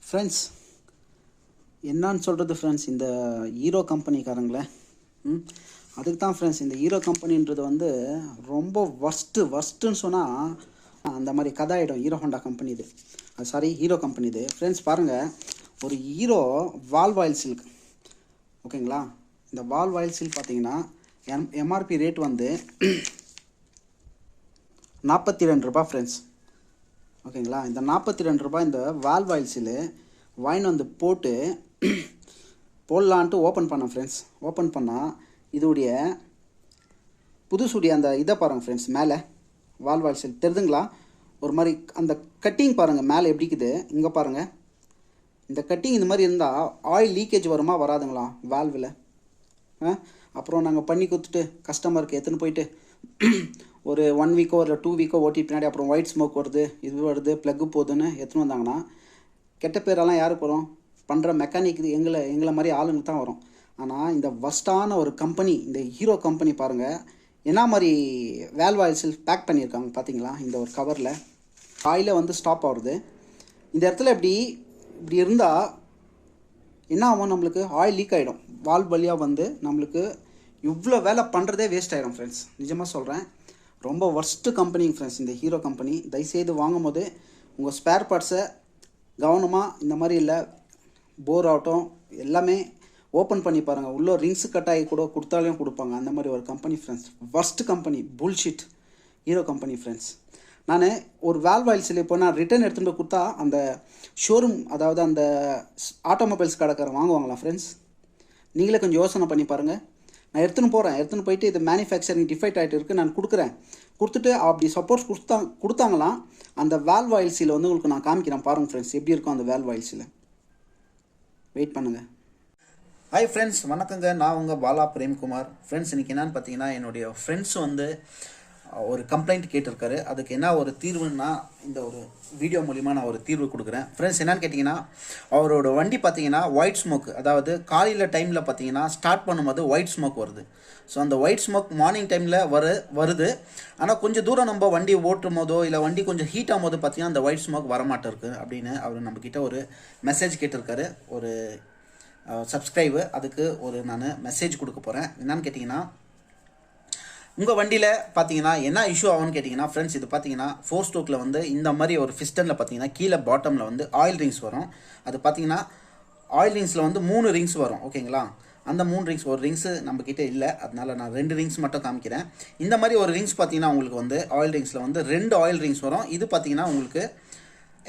Friends என்னான்னு சொல்கிறது friends, இந்த ஹீரோ கம்பெனிக்காரங்களே அதுக்கு தான் ஃப்ரெண்ட்ஸ். இந்த ஹீரோ கம்பெனின்றது வந்து ரொம்ப வர்ஸ்ட்டுன்னு சொன்னால் அந்த மாதிரி கதை ஆகிடும். ஹீரோ ஹோண்டா கம்பெனி இது, அது சாரி ஹீரோ கம்பெனி இது. ஃப்ரெண்ட்ஸ் பாருங்கள், ஒரு ஹீரோ வால்வ் ஆயில் சில்க், ஓகேங்களா. இந்த வால்வ் ஆயில் சில்க் பார்த்தீங்கன்னா எம்ஆர்பி ரேட் வந்து 42 ரூபா ஃப்ரெண்ட்ஸ், ஓகேங்களா. இந்த 42 ரூபாய் இந்த வால்வ் ஆயில் சீலு வாயின் வந்து போட்டு போடலான்ட்டு ஓப்பன் பண்ணேன் ஃப்ரெண்ட்ஸ். ஓப்பன் பண்ணால் இதோடைய புதுசுடைய அந்த இதை பாருங்கள் ஃப்ரெண்ட்ஸ், மேலே வால்வ் ஆயில் சீல் தெரிதுங்களா? ஒரு மாதிரி அந்த கட்டிங் பாருங்கள் மேலே எப்படி இருக்குது, இங்கே பாருங்கள். இந்த கட்டிங் இந்த மாதிரி இருந்தால் ஆயில் லீக்கேஜ் வருமா வராதுங்களா வால்வில்? அப்புறம் நாங்கள் பண்ணி கொடுத்துட்டு கஸ்டமருக்கு எடுத்துன்னு போயிட்டு ஒரு 1 வீக்கோ இல்லை 2 வீக்கோ ஓட்டி பின்னாடி அப்புறம் ஒயிட் ஸ்மோக் வருது, இது வருது, ப்ளக்கு போகுதுன்னு எடுத்துன்னு வந்தாங்கன்னா கெட்ட பேரெல்லாம் யாருக்கு வரும்? பண்ணுற மெக்கானிக்கு எங்களை மாதிரி ஆளுங்களுக்கு தான் வரும். ஆனால் இந்த வஸ்டான ஒரு கம்பெனி, இந்த ஹீரோ கம்பெனி பாருங்கள் என்ன மாதிரி வால்வ் ஆயில் சீல் பேக் பண்ணியிருக்காங்க பார்த்தீங்களா? இந்த ஒரு கவரில் ஆயிலே வந்து ஸ்டாப் ஆகுது. இந்த இடத்துல இப்படி இருந்தால் என்ன ஆகும்? நம்மளுக்கு ஆயில் லீக் ஆகிடும். வால்வ் வழியாக வந்து நம்மளுக்கு இவ்வளோ வேலை பண்ணுறதே வேஸ்ட் ஆகிடும் ஃப்ரெண்ட்ஸ். நிஜமாக சொல்கிறேன், ரொம்ப ஒர்ஸ்ட்டு கம்பெனிங்க ஃப்ரெண்ட்ஸ் இந்த ஹீரோ கம்பெனி. தயவுசெய்து வாங்கும் போது உங்கள் ஸ்பேர் பார்ட்ஸை கவனமாக, இந்த மாதிரி இல்லை போர் ஆகட்டும் எல்லாமே ஓப்பன் பண்ணி பாருங்கள். உள்ளே ரிங்ஸு கட் ஆகி கூட கொடுத்தாலையும் கொடுப்பாங்க. அந்த மாதிரி ஒரு company friends, worst company, bullshit hero company friends. நான் ஒரு வால்வ் ஆயில் சீல் இப்போ நான் ரிட்டர்ன் எடுத்துகிட்டு போய் கொடுத்தா அந்த ஷோரூம், அதாவது அந்த ஆட்டோமொபைல்ஸ் கடைக்காரன் வாங்குவாங்களா ஃப்ரெண்ட்ஸ்? நீங்களே கொஞ்சம் யோசனை பண்ணி பாருங்கள். நான் எடுத்துன்னு போயிட்டு இது மேனுஃபேக்சரிங் டிஃபெக்ட் ஆகிட்டு இருக்குது, நான் கொடுத்துட்டு அப்படி சப்போஸ் கொடுத்தாங்களாம் அந்த வால்வ் ஆயில் சீலை வந்து உங்களுக்கு நான் காமிக்கிறேன் பாருங்கள் ஃப்ரெண்ட்ஸ், எப்படி இருக்கும் அந்த வால்வ் ஆயில் சீலை. வெயிட் பண்ணுங்கள். ஹாய் ஃப்ரெண்ட்ஸ், வணக்கங்க. நான் உங்கள் பாலா பிரேம்குமார். ஃப்ரெண்ட்ஸ் இன்றைக்கி என்னென்னு பார்த்தீங்கன்னா, என்னுடைய ஃப்ரெண்ட்ஸ் வந்து ஒரு கம்ப்ளைண்ட் கேட்டிருக்காரு. அதுக்கு என்ன ஒரு தீர்வுன்னா இந்த ஒரு வீடியோ மூலிமா நான் ஒரு தீர்வு கொடுக்குறேன் ஃப்ரெண்ட்ஸ். என்னன்னு கேட்டிங்கன்னா, அவரோட வண்டி பார்த்தீங்கன்னா ஒயிட் ஸ்மோக், அதாவது காலையில் டைமில் பார்த்தீங்கன்னா ஸ்டார்ட் பண்ணும்போது ஒயிட் ஸ்மோக் வருது. ஸோ அந்த ஒயிட் ஸ்மோக் மார்னிங் டைமில் வருது. ஆனால் கொஞ்சம் தூரம் நம்ம வண்டி ஓட்டும் போதோ இல்லை வண்டி கொஞ்சம் ஹீட் ஆகும் போது பார்த்தீங்கன்னா அந்த ஒயிட் ஸ்மோக் வரமாட்டிருக்கு அப்படின்னு அவர் நம்மக்கிட்ட ஒரு மெசேஜ் கேட்டிருக்காரு. ஒரு சப்ஸ்கிரைபு, அதுக்கு ஒரு நான் மெசேஜ் கொடுக்க போகிறேன். என்னன்னு கேட்டிங்கன்னா, உங்கள் வண்டியில் பார்த்தீங்கன்னா என்ன இஷ்யூ ஆகும்னு கேட்டிங்கன்னா ஃப்ரெண்ட்ஸ், இது பார்த்தீங்கன்னா 4 ஸ்ட்ரோக்கில் வந்து இந்த மாதிரி ஒரு ஃபிஸ்டனில் பார்த்தீங்கன்னா கீழே பாட்டமில் வந்து ஆயில் ரிங்ஸ் வரும். அது பார்த்தீங்கன்னா ஆயில் ரிங்ஸில் வந்து 3 ரிங்ஸ் வரும், ஓகேங்களா. அந்த 3 ரிங்ஸ், ஒரு ரிங்ஸு நம்மக்கிட்ட இல்லை, அதனால் நான் 2 ரிங்ஸ் மட்டும் காமிக்கிறேன். இந்த மாதிரி ஒரு ரிங்ஸ் பார்த்தீங்கன்னா உங்களுக்கு வந்து ஆயில் ரிங்ஸில் வந்து 2 ஆயில் ரிங்ஸ் வரும். இது பார்த்தீங்கன்னா உங்களுக்கு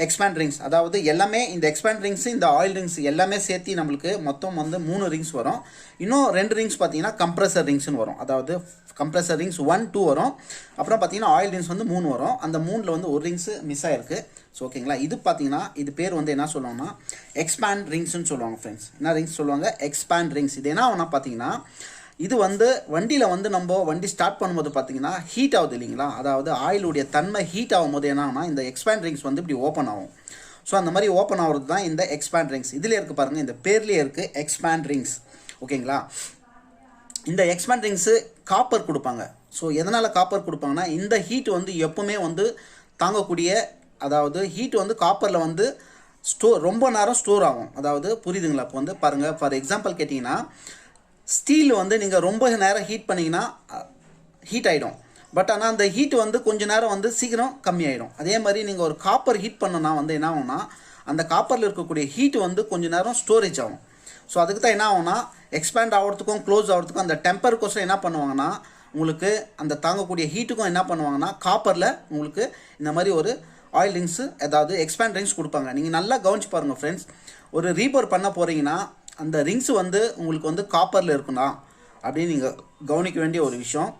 எக்ஸ்பேண்ட் ரிங்ஸ், அதாவது எல்லாமே இந்த எக்ஸ்பேண்ட் ரிங்ஸு இந்த ஆயில் ரிங்ஸ் எல்லாமே சேர்த்து நம்மளுக்கு மொத்தம் வந்து 3 ரிங்ஸ் வரும். இன்னும் 2 ரிங்ஸ் பார்த்தீங்கன்னா கம்ப்ரஸர் ரிங்ஸ்னு வரும். அதாவது கம்ப்ரஸர் ரிங்ஸ் 1, 2 வரும். அப்புறம் பார்த்தீங்கன்னா ஆயில் ரிங்ஸ் வந்து 3 வரும். அந்த 3ல் வந்து ஒரு ரிங்ஸு மிஸ் ஆகிருக்கு. ஸோ ஓகேங்களா. இது பார்த்தீங்கன்னா இது பேர் வந்து என்ன சொல்லுவாங்கன்னா எக்ஸ்பேண்ட் ரிங்ஸ்னு சொல்லுவாங்க ஃப்ரெண்ட்ஸ். என்ன ரிங்ஸ் சொல்லுவாங்க? Expand rings. இது என்ன ஆகும்னா பார்த்தீங்கன்னா, இது வந்து வண்டியில் வந்து நம்ம வண்டி ஸ்டார்ட் பண்ணும்போது பார்த்தீங்கன்னா ஹீட் ஆகுது இல்லைங்களா. அதாவது ஆயிலுடைய தன்மை ஹீட் ஆகும்போது என்ன ஆகும்னா இந்த எக்ஸ்பேண்ட் ரிங்ஸ் வந்து இப்படி ஓப்பன் ஆகும். ஸோ அந்த மாதிரி ஓப்பன் ஆகிறது தான் இந்த எக்ஸ்பேண்ட் ரிங்ஸ். இதில் இருக்குது பாருங்கள், இந்த பேர்லேயே இருக்குது எக்ஸ்பேண்ட் ரிங்ஸ், ஓகேங்களா. இந்த எக்ஸ்பேண்ட் ரிங்ஸு காப்பர் கொடுப்பாங்க. ஸோ எதனால் காப்பர் கொடுப்பாங்கன்னா, இந்த ஹீட் வந்து எப்போவுமே வந்து தாங்கக்கூடிய, அதாவது ஹீட் வந்து காப்பரில் வந்து ரொம்ப நேரம் ஸ்டோர் ஆகும். அதாவது புரியுதுங்களா? இப்போ வந்து பாருங்கள், ஃபார் எக்ஸாம்பிள் கேட்டிங்கன்னா, ஸ்டீல் வந்து நீங்கள் ரொம்ப நேரம் ஹீட் பண்ணிங்கன்னா ஹீட் ஆகிடும். பட் ஆனால் அந்த ஹீட் வந்து கொஞ்சம் நேரம் வந்து சீக்கிரம் கம்மியாயிடும். அதே மாதிரி நீங்கள் ஒரு காப்பர் ஹீட் பண்ணோன்னா வந்து என்ன ஆகும்னா, அந்த காப்பரில் இருக்கக்கூடிய ஹீட் வந்து கொஞ்சம் நேரம் ஸ்டோரேஜ் ஆகும். ஸோ அதுக்கு தான் என்ன ஆகும்னா, எக்ஸ்பேண்ட் ஆகிறதுக்கும் க்ளோஸ் ஆகிறதுக்கும் அந்த டெம்பருக்கோசம் என்ன பண்ணுவாங்கன்னா, உங்களுக்கு அந்த தாங்கக்கூடிய ஹீட்டுக்கும் என்ன பண்ணுவாங்கன்னா காப்பரில் உங்களுக்கு இந்த மாதிரி ஒரு ஆயில் ரிங்ஸு, அதாவது எக்ஸ்பேண்ட் ரிங்ஸ் கொடுப்பாங்க. நீங்கள் நல்லா கவனிச்சு பாருங்கள் ஃப்ரெண்ட்ஸ். ஒரு ரீபோர் பண்ண போகிறீங்கன்னா அந்த ரிங்ஸு வந்து உங்களுக்கு வந்து காப்பரில் இருக்குண்ணா அப்படின்னு நீங்கள் கவனிக்க வேண்டிய ஒரு விஷயம்,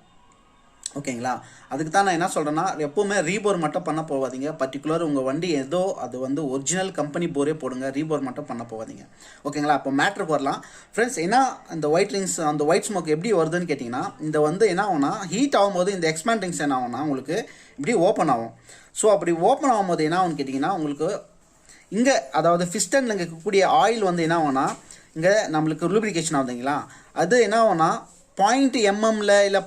ஓகேங்களா. அதுக்கு தான் நான் என்ன சொல்கிறேன்னா, எப்போவுமே ரீபோர் மட்டும் பண்ண போகாதீங்க. பர்டிகுலர் உங்கள் வண்டி ஏதோ அது வந்து ஒரிஜினல் கம்பெனி போரே போடுங்க, ரீபோர் மட்டும் பண்ண போகாதீங்க, ஓகேங்களா. அப்போ மேட்ருக்கு வரலாம் ஃப்ரெண்ட்ஸ். ஏன்னா இந்த ஒயிட் ரிங்ஸ், அந்த ஒயிட் ஸ்மோக் எப்படி வருதுன்னு கேட்டிங்கன்னா, இந்த வந்து என்ன ஆகும்னா ஹீட் ஆகும்போது இந்த எக்ஸ்பேண்ட் ரிங்ஸ் என்ன ஆகும்னா உங்களுக்கு இப்படி ஓப்பன் ஆகும். ஸோ அப்படி ஓப்பன் ஆகும்போது என்ன ஆகும்னு கேட்டிங்கன்னா, உங்களுக்கு இங்கே அதாவது ஃபிஸ்டனில் இங்கே இருக்கக்கூடிய ஆயில் வந்து என்ன ஆகும்னா இங்கே நம்மளுக்கு லூப்ரிகேஷன் ஆகுதுங்களா, அது என்ன ஆகும்னா 0.mmல இல்லை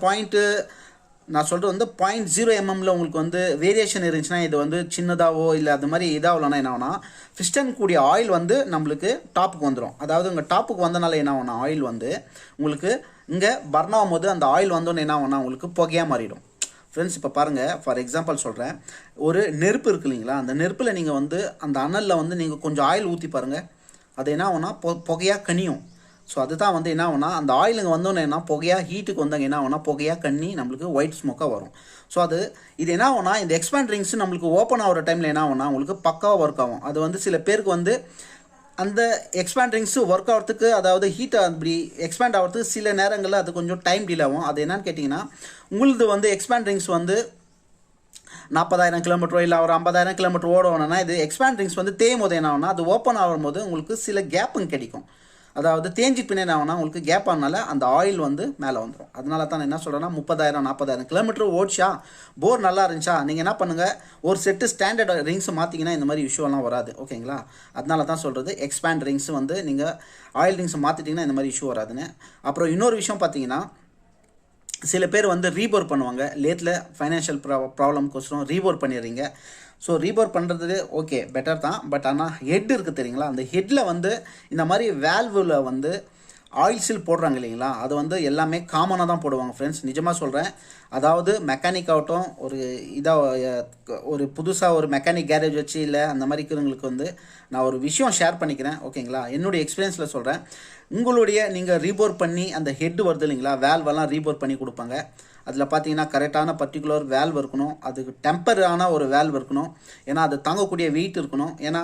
நான் சொல்கிறது வந்து 0.0 mm உங்களுக்கு வந்து வேரியேஷன் இருந்துச்சுன்னா இது வந்து சின்னதாகவோ இல்லை அது மாதிரி இதாகலன்னா என்ன ஆகுனா பிஸ்டன் கூடிய ஆயில் வந்து நம்மளுக்கு டாப்புக்கு வந்துடும். அதாவது உங்கள் டாப்புக்கு வந்தனால என்ன ஆகுனா ஆயில் வந்து உங்களுக்கு இங்கே பர்ன் ஆகும்போது அந்த ஆயில் வந்தோன்னு என்ன ஆகுனா உங்களுக்கு புகையாக மாறிடும். ஃப்ரெண்ட்ஸ் இப்போ பாருங்கள், ஃபார் எக்ஸாம்பிள் சொல்கிறேன், ஒரு நெருப்பு இருக்குது இல்லைங்களா, அந்த நெருப்பில் நீங்கள் வந்து அந்த அனலில் வந்து நீங்கள் கொஞ்சம் ஆயில் ஊற்றி பாருங்கள், அது என்ன ஆகுனா புகையாக கனியும். ஸோ அதுதான் வந்து என்ன ஆகுனா அந்த ஆயிலுங்க வந்தோன்னே என்ன புகையாக ஹீட்டுக்கு வந்தாங்க என்ன ஆகுனா புகையாக கண்ணி நம்மளுக்கு ஒயிட் ஸ்மோக்காக வரும். ஸோ இது என்ன ஆகுனா இந்த எக்ஸ்பேண்ட் ரிங்ஸ் நம்மளுக்கு ஓப்பன் ஆகிற டைமில் என்ன ஆகுனா உங்களுக்கு பக்காவாக ஒர்க் ஆகும். அது வந்து சில பேருக்கு வந்து அந்த எக்ஸ்பேண்ட் ரிங்ஸு ஒர்க் ஆகிறதுக்கு, அதாவது ஹீட் அப்படி எக்ஸ்பேண்ட் ஆகிறதுக்கு சில நேரங்களில் அது கொஞ்சம் டைம் டிலே ஆகும். அது என்னன்னு கேட்டிங்கன்னா, உங்களது வந்து எக்ஸ்பேண்ட் ரிங்ஸ் வந்து 40,000 கிலோமீட்டரோ இல்லை ஒரு 50,000 கிலோமீட்டர் ஓடணும்னா இது எக்ஸ்பேண்ட் ரிங்ஸ் வந்து தேயும் போது என்ன ஆகுனா அது ஓப்பன் ஆகும்போது உங்களுக்கு சில கேப்புங்க கிடைக்கும். அதாவது தேஞ்சி பின்னே என்ன ஆகுனா உங்களுக்கு கேப் ஆனால அந்த ஆயில் வந்து மேலே வந்துடும். அதனால தான் நான் என்ன சொல்கிறேன்னா 30,000 40,000 கிலோமீட்டர் ஓடிச்சா போர் நல்லா இருந்துச்சா நீங்கள் என்ன பண்ணுங்கள், ஒரு செட்டு ஸ்டாண்டர்ட் ரிங்ஸ் மாற்றிங்கன்னா இந்த மாதிரி இஷ்யூலாம் வராது. ஓகேங்களா, அதனால தான் சொல்கிறது எக்ஸ்பேண்ட் ரிங்ஸ் வந்து நீங்கள் ஆயில் ரிங்ஸ் மாற்றிட்டிங்கன்னா இந்த மாதிரி இஷ்யூ வராதுன்னு. அப்புறம் இன்னொரு விஷயம் பார்த்தீங்கன்னா, சில பேர் வந்து ரீபோர் பண்ணுவாங்க, லேத்தில் ஃபைனான்ஷியல் ப்ராப்ளம்க்கோசரம் ரீபோர் பண்ணிடுறீங்க. ஸோ ரீபோர் பண்ணுறது ஓகே பெட்டர் தான், பட் ஆனால் ஹெட் இருக்குது தெரியுங்களா, அந்த ஹெட்டில் வந்து இந்த மாதிரி வேல்வில் வந்து ஆயில் சீல் போடுறாங்க இல்லைங்களா, அது வந்து எல்லாமே காமனாக தான் போடுவாங்க ஃப்ரெண்ட்ஸ், நிஜமாக சொல்கிறேன். அதாவது மெக்கானிக் ஆகட்டும், ஒரு புதுசாக ஒரு மெக்கானிக் கேரேஜ் வச்சு இல்லை அந்த மாதிரி இருக்கிறவங்களுக்கு வந்து நான் ஒரு விஷயம் ஷேர் பண்ணிக்கிறேன். ஓகேங்களா, என்னுடைய எக்ஸ்பீரியன்ஸில் சொல்கிறேன். உங்களுடைய நீங்கள் ரீபோர் பண்ணி அந்த ஹெட் வருது இல்லைங்களா, வேல்வெல்லாம் ரீபோர் பண்ணி கொடுப்பாங்க. அதில் பார்த்தீங்கன்னா கரெக்டான பர்டிகுலர் வேல்வ் இருக்கணும், அதுக்கு டெம்பரான ஒரு வேல்வ் இருக்கணும், ஏன்னா அது தாங்கக்கூடிய வெயிட் இருக்கணும். ஏன்னா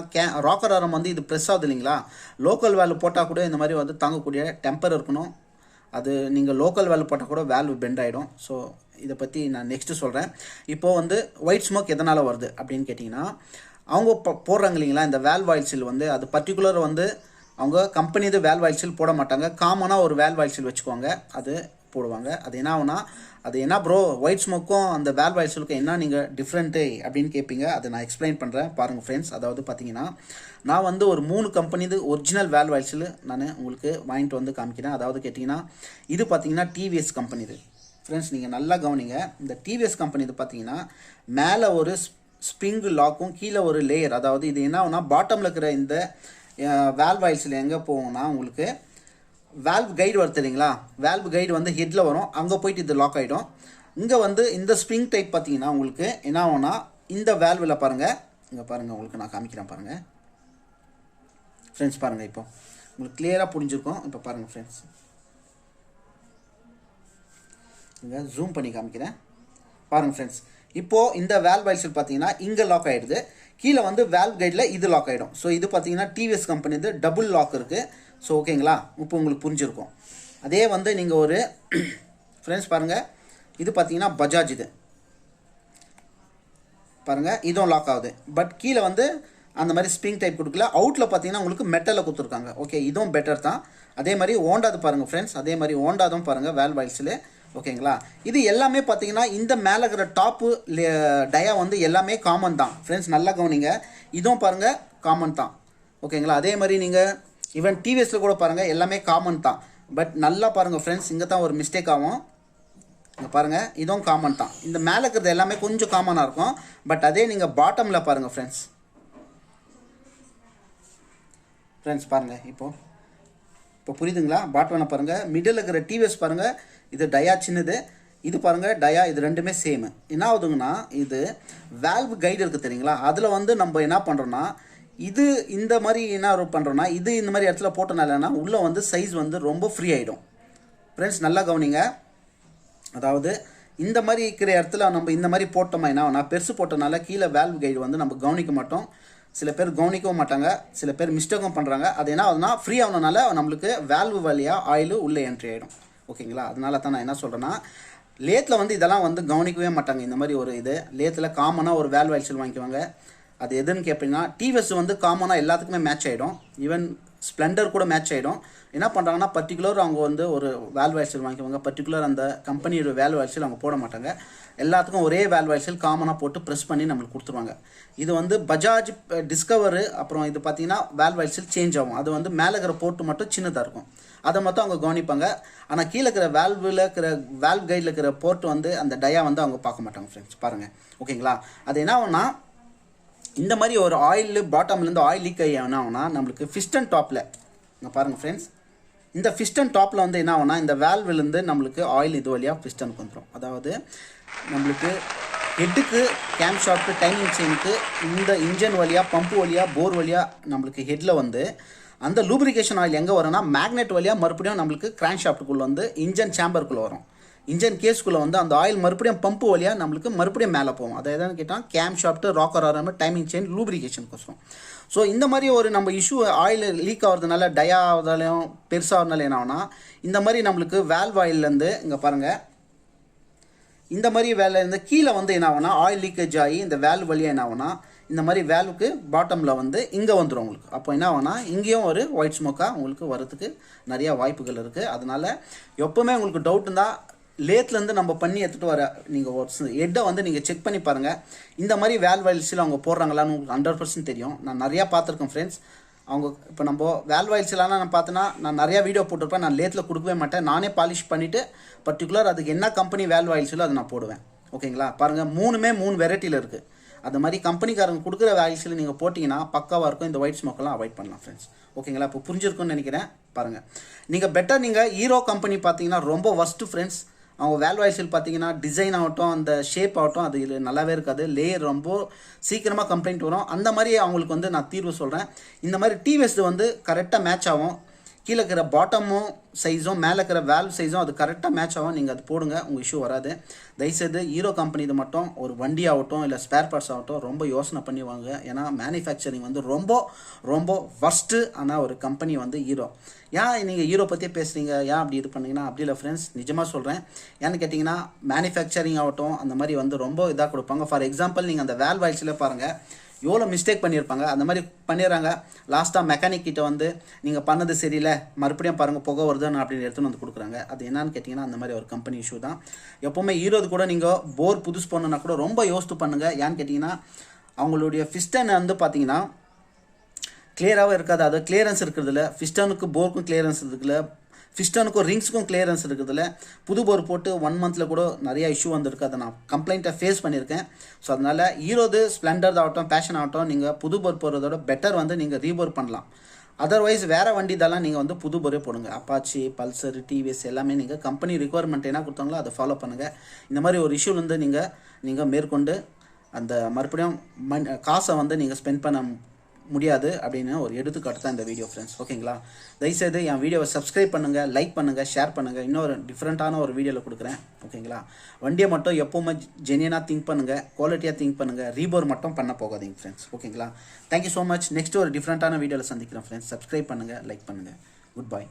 ராக்கர் ஆரம் வந்து இது ப்ரெஸ் ஆகுது இல்லைங்களா, லோக்கல் வேல்வ் போட்டால் கூட இந்த மாதிரி வந்து தாங்கக்கூடிய டெம்பர் இருக்கணும். அது நீங்கள் லோக்கல் வேல்வ் போட்டால் கூட வேல்வ் பெண்ட் ஆகிடும். ஸோ இதை பற்றி நான் நெக்ஸ்ட்டு சொல்கிறேன். இப்போது வந்து ஒயிட் ஸ்மோக் எதனால் வருது அப்படின்னு கேட்டிங்கன்னா, அவங்க போடுறாங்க இல்லைங்களா இந்த வேல்வ் ஆயில் சீல் வந்து அது பர்டிகுலர் வந்து அவங்க கம்பெனி இது வேல்வ் ஆயில் சீல் போட மாட்டாங்க, காமனாக ஒரு வேல்வ் ஆயில் சீல் வச்சுக்குவாங்க, அது போடுவாங்க. அது என்ன ஆகுனா அது என்ன ப்ரோ ஒயிட் ஸ்மோக்கும் அந்த வேல்வ் ஆயில் சீலுக்கும் என்ன நீங்கள் டிஃப்ரெண்ட்டு அப்படின்னு கேட்பீங்க. அதை நான் எக்ஸ்பிளைன் பண்ணுறேன் பாருங்கள் ஃப்ரெண்ட்ஸ். அதாவது பார்த்தீங்கன்னா, நான் வந்து ஒரு 3 company original valve oil seal நான் உங்களுக்கு வாங்கிட்டு வந்து காமிக்கிறேன். அதாவது கேட்டிங்கன்னா, இது பார்த்தீங்கன்னா டிவிஎஸ் கம்பெனி இது ஃப்ரெண்ட்ஸ், நீங்கள் நல்லா கவனிங்க. இந்த டிவிஎஸ் கம்பெனி இது பார்த்தீங்கன்னா மேலே ஒரு ஸ்ப்ரிங் லாக்கும் கீழே ஒரு லேயர், அதாவது இது என்ன ஆகுனா பாட்டமில் இருக்கிற இந்த வேல்வ் ஆயில் சீல் எங்கே போகும்னா உங்களுக்கு வேல்வ் கைடு வருது இல்லைங்களா, வேல்வ் கைடு வந்து ஹெட்டில் வரும், அங்கே போயிட்டு இது லாக் ஆகிடும். இங்கே வந்து இந்த ஸ்ப்ரிங் டைப் பார்த்தீங்கன்னா உங்களுக்கு என்ன ஆகும்னா இந்த வேல்வில் பாருங்கள், இங்கே பாருங்கள் உங்களுக்கு நான் காமிக்கிறேன் பாருங்கள் ஃப்ரெண்ட்ஸ். பாருங்கள் இப்போ உங்களுக்கு கிளியராக புரிஞ்சுருக்கும். இப்போ பாருங்கள் ஃப்ரெண்ட்ஸ், இங்கே ஜூம் பண்ணி காமிக்கிறேன் பாருங்கள் ஃப்ரெண்ட்ஸ். இப்போது இந்த வேல்வ் ஆயில் சீல் பார்த்தீங்கன்னா இங்கே லாக் ஆகிடுது, கீழே வந்து வேல்வ் கைடில் இது லாக் ஆகிடும். ஸோ இது பார்த்தீங்கன்னா டிவிஎஸ் கம்பெனி இது டபுள் லாக் இருக்குது. ஸோ ஓகேங்களா, இப்போ உங்களுக்கு புரிஞ்சிருக்கும். அதே வந்து நீங்கள் ஒரு ஃப்ரெண்ட்ஸ் பாருங்கள், இது பார்த்தீங்கன்னா பஜாஜ், இது பாருங்கள் இதுவும் லாக் ஆகுது, பட் கீழே வந்து அந்த மாதிரி ஸ்ப்ரிங் டைப் கொடுக்கல. அவுட்டில் பார்த்தீங்கன்னா உங்களுக்கு மெட்டலில் கொடுத்துருக்காங்க. ஓகே, இதுவும் பெட்டர் தான். அதே மாதிரி ஹோண்டாது பாருங்கள் ஃப்ரெண்ட்ஸ், அதே மாதிரி ஹோண்டாதும் பாருங்கள் வேல்வ் ஆயில் சீல். ஓகேங்களா, இது எல்லாமே பார்த்தீங்கன்னா இந்த மேலே இருக்கிற டாப்பு டயா வந்து எல்லாமே காமன் தான் ஃப்ரெண்ட்ஸ், நல்லா கவனிங்க. இதுவும் பாருங்கள் காமன் தான். ஓகேங்களா, அதே மாதிரி நீங்கள் ஈவன் டிவிஎஸில் கூட பாருங்கள் எல்லாமே காமன் தான். பட் நல்லா பாருங்கள் ஃப்ரெண்ட்ஸ், இங்கே தான் ஒரு மிஸ்டேக் ஆகும். இங்கே பாருங்கள் இதுவும் காமன் தான். இந்த மேலே இருக்கிறது எல்லாமே கொஞ்சம் காமனாக இருக்கும், பட் அதே நீங்கள் பாட்டமில் பாருங்கள் ஃப்ரெண்ட்ஸ் பாருங்கள். இப்போ புரியுதுங்களா, பாட்டமில் பாருங்கள், மிடில் இருக்கிற டிவிஎஸ் பாருங்கள், இது டயா சின்னது, இது பாருங்கள் டயா, இது ரெண்டுமே சேமு. என்ன ஆகுதுங்கன்னா இது வேல்வ் கைடு இருக்குது தெரியுங்களா, அதில் வந்து நம்ம என்ன பண்ணுறோன்னா இது இந்த மாதிரி என்ன பண்ணுறோன்னா இது இந்த மாதிரி இடத்துல போட்டனாலனா உள்ளே வந்து சைஸ் வந்து ரொம்ப ஃப்ரீ ஆகிடும் ஃப்ரெண்ட்ஸ், நல்லா கவனிங்க. அதாவது இந்த மாதிரி இருக்கிற இடத்துல நம்ம இந்த மாதிரி போட்டோமா என்ன நான் பெருசு போட்டனால கீழே வேல்வ் கைடு வந்து நம்ம கவனிக்க மாட்டோம். சில பேர் கவனிக்கவும் மாட்டாங்க, சில பேர் மிஸ்டேக்கும் பண்ணுறாங்க. அது என்ன ஆகுதுன்னா ஃப்ரீ ஆகணுனால நம்மளுக்கு வேல்வ் வழியாக ஆயில் உள்ளே என்ட்ரி ஆகிடும். ஓகேங்களா, அதனால தான் நான் என்ன சொல்கிறேன்னா லேத்தில் வந்து இதெல்லாம் வந்து கவனிக்கவே மாட்டாங்க. இந்த மாதிரி ஒரு இது லேத்தில் காமனாக ஒரு வேல்வ் ஆயில் சீல் வாங்கிக்குவாங்க. அது எதுன்னு கேட்பீங்கன்னா டிவிஎஸ் வந்து காமனாக எல்லாத்துக்குமே மேட்ச் ஆகிடும். ஈவன் ஸ்ப்ளெண்டர் கூட மேட்ச் ஆகிடும். என்ன பண்ணுறாங்கன்னா பர்டிகுலர் அவங்க வந்து ஒரு வேல்வ் ஆயில் செல் வாங்கிக்குவாங்க, பர்டிகுலர் அந்த கம்பெனியோட வேல்வ் ஆயில் செல் அவங்க போட மாட்டாங்க, எல்லாத்துக்கும் ஒரே வேல்வ் ஆயில் செல் காமனாக போட்டு ப்ரெஸ் பண்ணி நம்மளுக்கு கொடுத்துருவாங்க. இது வந்து பஜாஜ் டிஸ்கவரு அப்புறம் இது பார்த்தீங்கன்னா வேல்வ் ஆயில் செல் சேஞ்ச் ஆகும். அது வந்து மேலே இருக்கிற போர்ட்டு மட்டும் சின்னதாக இருக்கும், அதை மட்டும் அவங்க கவனிப்பாங்க. ஆனால் கீழே இருக்கிற வேல்வில் இருக்கிற வேல்வ் கைடில் இருக்கிற போர்ட் வந்து அந்த டயா வந்து அவங்க பார்க்க மாட்டாங்க ஃப்ரெண்ட்ஸ். பாருங்கள் ஓகேங்களா. அது என்ன ஆகும்னா இந்த மாதிரி ஒரு ஆயில் பாட்டம்லேருந்து ஆயில் லீக் ஆகி என்ன ஆகும்னா நம்மளுக்கு பிஸ்டன் டாப்பில் இங்கே பாருங்கள் ஃப்ரெண்ட்ஸ், இந்த பிஸ்டன் டாப்பில் வந்து என்ன ஆகும்னா இந்த வேல்விலேருந்து நம்மளுக்கு ஆயில் இது வழியாக பிஸ்டனுக்கு வந்துடும். அதாவது நம்மளுக்கு ஹெட்டுக்கு கேம் ஷாஃப்ட்டு டைமிங் செயினுக்கு இந்த இன்ஜின் வழியாக பம்பு வழியாக போர் வழியாக நம்மளுக்கு ஹெட்டில் வந்து அந்த லூப்ரிகேஷன் ஆயில் எங்கே வரும்னா மேக்னெட் வழியாக மறுபடியும் நம்மளுக்கு கிராங்க் ஷாஃப்ட்டுக்குள்ளே வந்து இன்ஜின் சேம்பருக்குள்ளே வரும். இன்ஜின் கேஸ்க்குள்ளே வந்து அந்த ஆயில் மறுபடியும் பம்பு வழியாக நம்மளுக்கு மறுபடியும் மேலே போகும். அதை எதாவது கேட்டால் கேம் ஷாஃப்ட்டு ராக்கர் ஆராமல் டைமிங் செயின் லூப்ரிகேஷனுக்கோசரம். ஸோ இந்த மாதிரி ஒரு நம்ம இஷ்யூ ஆயில் லீக் ஆகிறதுனால டயா ஆகிறதாலையும் பெருசாகிறதுனால என்ன ஆகுனா இந்த மாதிரி நம்மளுக்கு வேல்வ் ஆயிலேருந்து இங்கே பாருங்கள் இந்த மாதிரி வேலையிலேருந்து கீழே வந்து என்ன ஆகுனா ஆயில் லீக்கேஜ் ஆகி இந்த வேல்வ் வழியாக என்ன ஆகுனா இந்த மாதிரி வேல்வுக்கு பாட்டமில் வந்து இங்கே வந்துடும் உங்களுக்கு. அப்போ என்ன ஆகுனா இங்கேயும் ஒரு ஒயிட் ஸ்மோக்காக உங்களுக்கு வரதுக்கு நிறையா வாய்ப்புகள் இருக்குது. அதனால் எப்போவுமே உங்களுக்கு டவுட் இருந்தால் லேத்லேருந்து நம்ம பண்ணி எடுத்துகிட்டு வர நீங்கள் ஒரு ஹெட்டை வந்து நீங்கள் செக் பண்ணி பாருங்கள். இந்த மாதிரி வேல்வ் ஆயில்ஸில் அவங்க போடுறாங்களான்னு உங்களுக்கு 100% தெரியும். நான் நிறையா பார்த்துருக்கேன் ஃப்ரெண்ட்ஸ். அவங்க இப்போ நம்ம வேல்வ் ஆயில்ஸ்லாம் நான் பார்த்தேன்னா நான் நிறையா வீடியோ போட்டிருப்பேன். நான் லேத்தில் கொடுக்கவே மாட்டேன், நானே பாலிஷ் பண்ணிவிட்டு பர்டிகுலர் அதுக்கு என்ன கம்பெனி வேல்வ் ஆயில்ஸில் அதை நான் போடுவேன். ஓகேங்களா. பாருங்கள் 3 வெரைட்டியில் இருக்குது. அது மாதிரி கம்பெனிக்காரங்க கொடுக்குற ஆயில்ஸில் நீங்கள் போட்டிங்கன்னா பக்காவாக இருக்கும். இந்த ஒயிட் ஸ்மோக்கெல்லாம் அவாய்ட் பண்ணலாம் ஃப்ரெண்ட்ஸ். ஓகேங்களா. இப்போ புரிஞ்சிருக்குன்னு நினைக்கிறேன். பாருங்கள் நீங்கள் பெட்டர் நீங்கள் ஹீரோ கம்பெனி பார்த்தீங்கன்னா ரொம்ப ஒஸ்ட்டு ஃப்ரெண்ட்ஸ். அவங்க வேல்வ் ஆயில் செல் பார்த்தீங்கன்னா டிசைன் ஆகட்டும் அந்த ஷேப் ஆகட்டும் அது நல்லாவே இருக்காது, லேயர் ரொம்ப சீக்கிரமாக கம்ப்ளைண்ட் வரும். அந்த மாதிரி அவங்களுக்கு வந்து நான் தீர்வு சொல்கிறேன். இந்த மாதிரி டிவிஎஸ் வந்து கரெக்டாக மேட்ச் ஆகும். கீழே இருக்கிற பாட்டமும் சைஸும் மேலே இருக்கிற வேல்வ் சைஸும் அது கரெக்டாக மேட்ச் ஆகும். நீங்கள் அது போடுங்க, உங்கள் இஷ்யூ வராது. தயவுசெய்து ஹீரோ கம்பெனி இது மட்டும் ஒரு வண்டி ஆகட்டும் இல்லை ஸ்பேர் பார்ட்ஸ் ஆகட்டும் ரொம்ப யோசனை பண்ணி வாங்க. ஏன்னா மேனுஃபேக்சரிங் வந்து ரொம்ப வர்ஸ்ட்டு ஆனால் ஒரு கம்பெனி வந்து ஹீரோ. ஏன் நீங்கள் ஹீரோ பற்றியே பேசுகிறீங்க, ஏன் அப்படி இது பண்ணிங்கன்னா அப்படி இல்லை ஃப்ரெண்ட்ஸ், நிஜமாக சொல்கிறேன். ஏன்னு கேட்டிங்கன்னா மேனுஃபேக்சரிங் ஆகட்டும் அந்த மாதிரி வந்து ரொம்ப இதாக கொடுப்பாங்க. ஃபார் எக்ஸாம்பிள் நீங்கள் அந்த வேல்வ் ஆயில்ஸில் பாருங்கள் எவ்வளோ மிஸ்டேக் பண்ணியிருப்பாங்க. அந்த மாதிரி பண்ணிடுறாங்க. லாஸ்ட்டாக மெக்கானிக் கிட்ட வந்து நீங்கள் பண்ணது சரியில்லை மறுபடியும் பாருங்கள் புகை வருதுன்னு அப்படின்னு எடுத்துன்னு வந்து கொடுக்குறாங்க. அது என்னன்னு கேட்டிங்கன்னா அந்த மாதிரி ஒரு கம்பெனி இஷ்யூ தான். எப்போவுமே ஹீரோது கூட நீங்கள் போர் புதுசு பண்ணணுன்னா கூட ரொம்ப யோசித்து பண்ணுங்கள். ஏன்னு கேட்டிங்கன்னா அவங்களுடைய பிஸ்டன் வந்து பார்த்தீங்கன்னா கிளியராகவே இருக்காது. அது கிளியரன்ஸ் இருக்கிறதுல பிஸ்டனுக்கு போருக்கும் கிளியரன்ஸ் இருக்குதுல்ல, பிஸ்டனுக்கும் ரிங்ஸுக்கும் கிளியரன்ஸ் இருக்குதுல்ல. புது போர் போட்டு 1 மந்தில் கூட நிறையா இஷ்யூ வந்திருக்கு. அதை நான் கம்ப்ளைண்ட்டை ஃபேஸ் பண்ணியிருக்கேன். ஸோ அதனால் ஹீரோது ஸ்ப்ளெண்டர் ஆகட்டும் பேஷன் ஆகட்டும் நீங்கள் புது போர் போடுறதோட பெட்டர் வந்து நீங்கள் ரீபோர் பண்ணலாம். அதர்வைஸ் வேறு வண்டி இதெல்லாம் நீங்கள் வந்து புது போரே போடுங்க. அப்பாச்சி பல்சர் டிவிஎஸ் எல்லாமே நீங்கள் கம்பெனி ரிக்குவயர்மெண்ட் என்ன கொடுத்தாங்களோ அதை ஃபாலோ பண்ணுங்கள். இந்த மாதிரி ஒரு இஷ்யூலேருந்து நீங்கள் மேற்கொண்டு அந்த மறுபடியும் காசை வந்து நீங்கள் ஸ்பெண்ட் பண்ண முடியாது அப்படின்னு ஒரு எடுத்துக்காட்டு தான் இந்த வீடியோ ஃப்ரெண்ட்ஸ். ஓகேங்களா. தயவுசெய்து என் வீடியோவை சப்ஸ்கிரைப் பண்ணுங்கள், லைக் பண்ணுங்கள், ஷேர் பண்ணுங்கள். இன்னொரு டிஃப்ரெண்ட்டான ஒரு வீடியோவில் கொடுக்குறேன். ஓகேங்களா. வண்டியை மட்டும் எப்போவுமே ஜெனியனாக திங்க் பண்ணுங்கள், குவாலிட்டியாக திங்க் பண்ணுங்கள், ரீபோர் மட்டும் பண்ண போகாதீங்க ஃப்ரெண்ட்ஸ். ஓகேங்களா. Thank you so much. நெக்ஸ்ட் ஒரு டிஃப்ரெண்ட்டான வீடியோவில் சந்திக்கிறேன் ஃப்ரெண்ட்ஸ். சப்ஸ்கிரைப் பண்ணுங்கள், லைக் பண்ணுங்கள். Good bye.